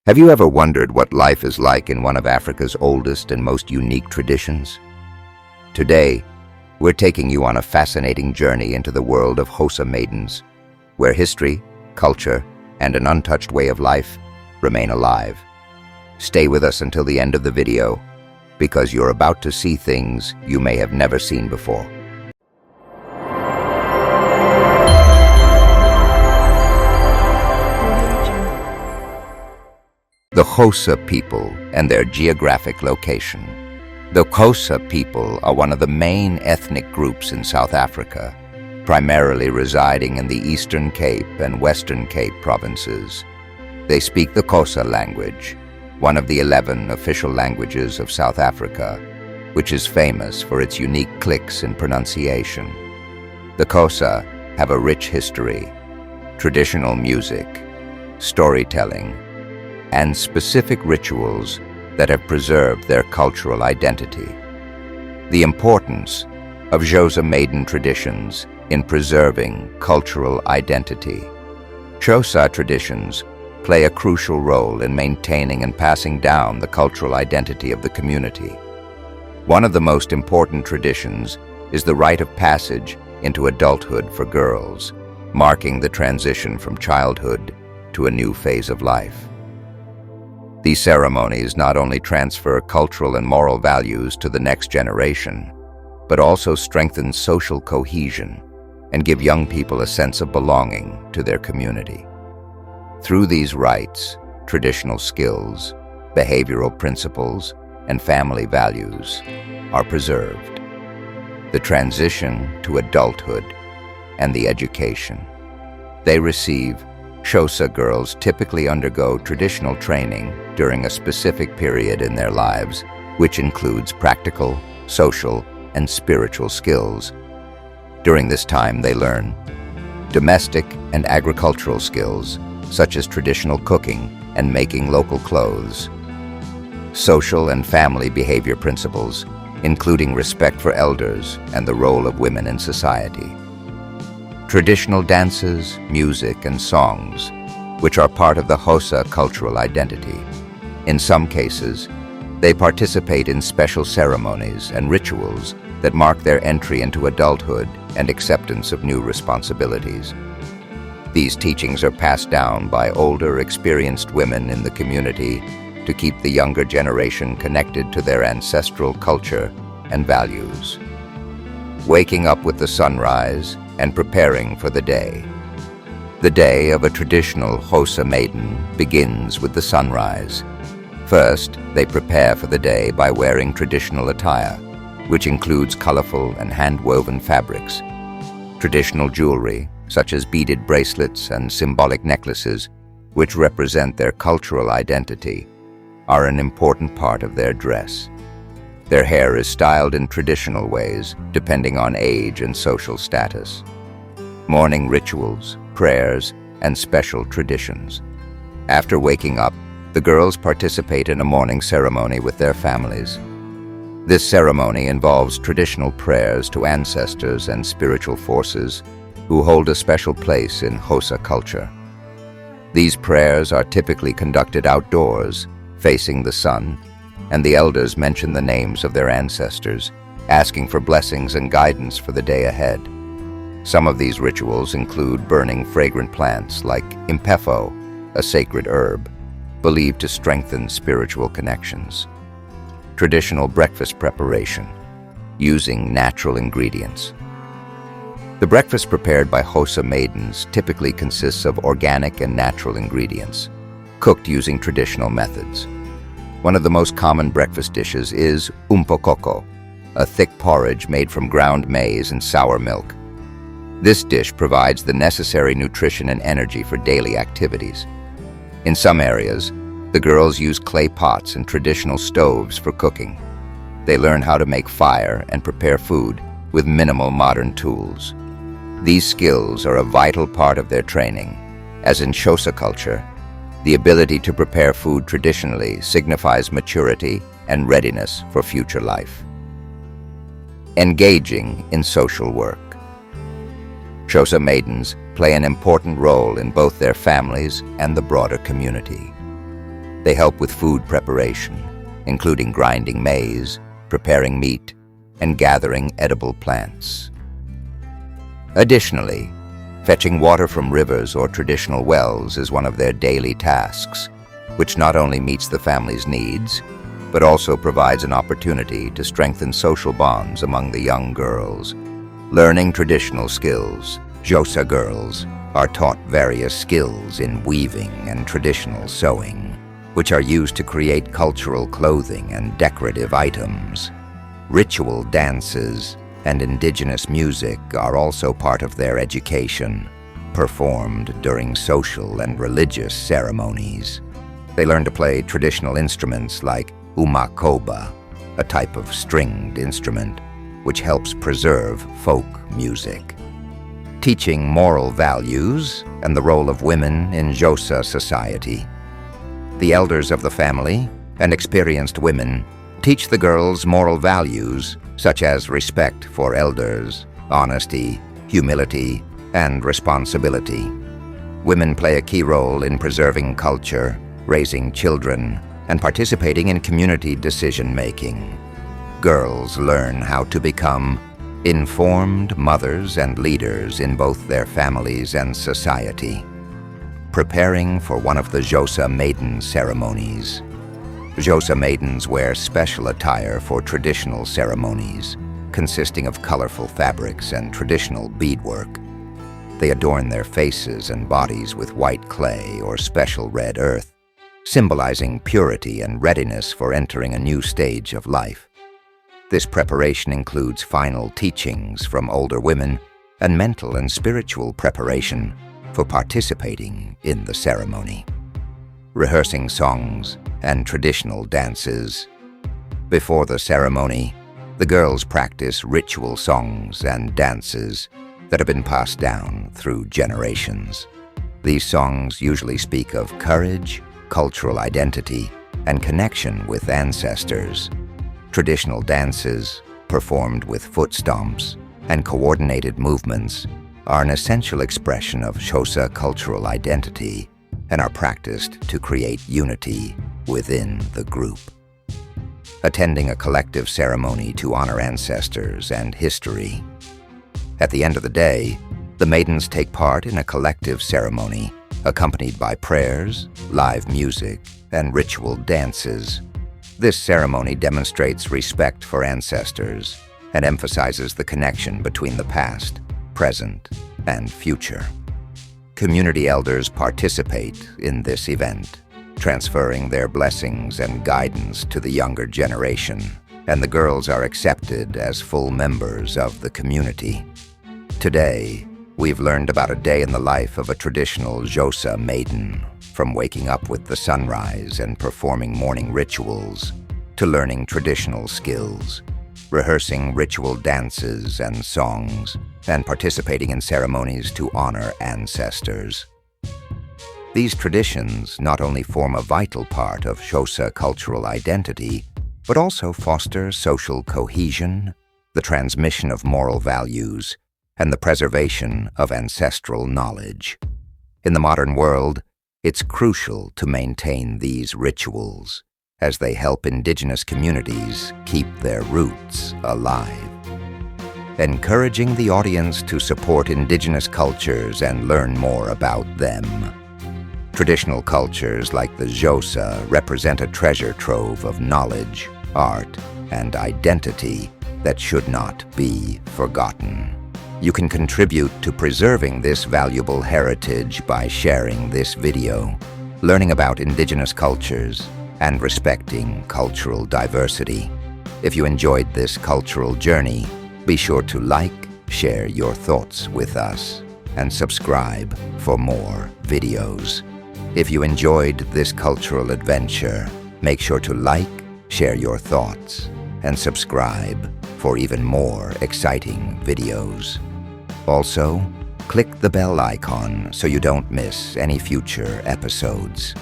Have you ever wondered what life is like in one of Africa's oldest and most unique traditions? Today, we're taking you on a fascinating journey into the world of Xhosa maidens, where history, culture, and an untouched way of life remain alive. Stay with us until the end of the video, because you're about to see things you may have never seen before. The Xhosa people and their geographic location. The Xhosa people are one of the main ethnic groups in South Africa, primarily residing in the Eastern Cape and Western Cape provinces. They speak the Xhosa language, one of the 11 official languages of South Africa, which is famous for its unique clicks in pronunciation. The Xhosa have a rich history, traditional music, storytelling, and specific rituals that have preserved their cultural identity. The importance of Xhosa maiden traditions in preserving cultural identity. Xhosa traditions play a crucial role in maintaining and passing down the cultural identity of the community. One of the most important traditions is the rite of passage into adulthood for girls, marking the transition from childhood to a new phase of life. These ceremonies not only transfer cultural and moral values to the next generation, but also strengthen social cohesion and give young people a sense of belonging to their community. Through these rites, traditional skills, behavioral principles, and family values are preserved. The transition to adulthood and the education. They receive Xhosa girls typically undergo traditional training during a specific period in their lives, which includes practical, social, and spiritual skills. During this time, they learn domestic and agricultural skills, such as traditional cooking and making local clothes, social and family behavior principles, including respect for elders and the role of women in society, traditional dances, music, and songs, which are part of the Xhosa cultural identity. In some cases, they participate in special ceremonies and rituals that mark their entry into adulthood and acceptance of new responsibilities. These teachings are passed down by older, experienced women in the community to keep the younger generation connected to their ancestral culture and values. Waking up with the sunrise and preparing for the day. The day of a traditional Xhosa maiden begins with the sunrise. First, they prepare for the day by wearing traditional attire, which includes colorful and hand-woven fabrics. Traditional jewelry, such as beaded bracelets and symbolic necklaces, which represent their cultural identity, are an important part of their dress. Their hair is styled in traditional ways, depending on age and social status. Morning rituals, prayers, and special traditions. After waking up, the girls participate in a morning ceremony with their families. This ceremony involves traditional prayers to ancestors and spiritual forces who hold a special place in Xhosa culture. These prayers are typically conducted outdoors, facing the sun, and the elders mention the names of their ancestors, asking for blessings and guidance for the day ahead. Some of these rituals include burning fragrant plants like impefo, a sacred herb, believed to strengthen spiritual connections. Traditional breakfast preparation, using natural ingredients. The breakfast prepared by Xhosa maidens typically consists of organic and natural ingredients, cooked using traditional methods. One of the most common breakfast dishes is umpokoko, a thick porridge made from ground maize and sour milk. This dish provides the necessary nutrition and energy for daily activities. In some areas, the girls use clay pots and traditional stoves for cooking. They learn how to make fire and prepare food with minimal modern tools. These skills are a vital part of their training, as in Xhosa culture, the ability to prepare food traditionally signifies maturity and readiness for future life. Engaging in social work. Xhosa maidens play an important role in both their families and the broader community. They help with food preparation, including grinding maize, preparing meat, and gathering edible plants. Additionally, fetching water from rivers or traditional wells is one of their daily tasks, which not only meets the family's needs, but also provides an opportunity to strengthen social bonds among the young girls. Learning traditional skills, Xhosa girls are taught various skills in weaving and traditional sewing, which are used to create cultural clothing and decorative items. Ritual dances and indigenous music are also part of their education, performed during social and religious ceremonies. They learn to play traditional instruments like umakoba, a type of stringed instrument, which helps preserve folk music. Teaching moral values and the role of women in Xhosa society. The elders of the family and experienced women teach the girls moral values such as respect for elders, honesty, humility, and responsibility. Women play a key role in preserving culture, raising children, and participating in community decision-making. Girls learn how to become informed mothers and leaders in both their families and society. Preparing for one of the Xhosa maiden ceremonies. Xhosa maidens wear special attire for traditional ceremonies, consisting of colorful fabrics and traditional beadwork. They adorn their faces and bodies with white clay or special red earth, symbolizing purity and readiness for entering a new stage of life. This preparation includes final teachings from older women and mental and spiritual preparation for participating in the ceremony. Rehearsing songs and traditional dances. Before the ceremony, the girls practice ritual songs and dances that have been passed down through generations. These songs usually speak of courage, cultural identity, and connection with ancestors. Traditional dances, performed with foot stomps and coordinated movements, are an essential expression of Xhosa cultural identity and are practiced to create unity within the group. Attending a collective ceremony to honor ancestors and history. At the end of the day, the maidens take part in a collective ceremony accompanied by prayers, live music, and ritual dances. This ceremony demonstrates respect for ancestors and emphasizes the connection between the past, present, and future. Community elders participate in this event, transferring their blessings and guidance to the younger generation, and the girls are accepted as full members of the community. Today, we've learned about a day in the life of a traditional Xhosa maiden, from waking up with the sunrise and performing morning rituals, to learning traditional skills, rehearsing ritual dances and songs, and participating in ceremonies to honor ancestors. These traditions not only form a vital part of Xhosa cultural identity, but also foster social cohesion, the transmission of moral values, and the preservation of ancestral knowledge. In the modern world, it's crucial to maintain these rituals, as they help indigenous communities keep their roots alive. Encouraging the audience to support indigenous cultures and learn more about them. Traditional cultures like the Xhosa represent a treasure trove of knowledge, art, and identity that should not be forgotten. You can contribute to preserving this valuable heritage by sharing this video, learning about indigenous cultures, and respecting cultural diversity. If you enjoyed this cultural journey, be sure to like, share your thoughts with us, and subscribe for more videos. If you enjoyed this cultural adventure, make sure to like, share your thoughts, and subscribe for even more exciting videos. Also, click the bell icon so you don't miss any future episodes.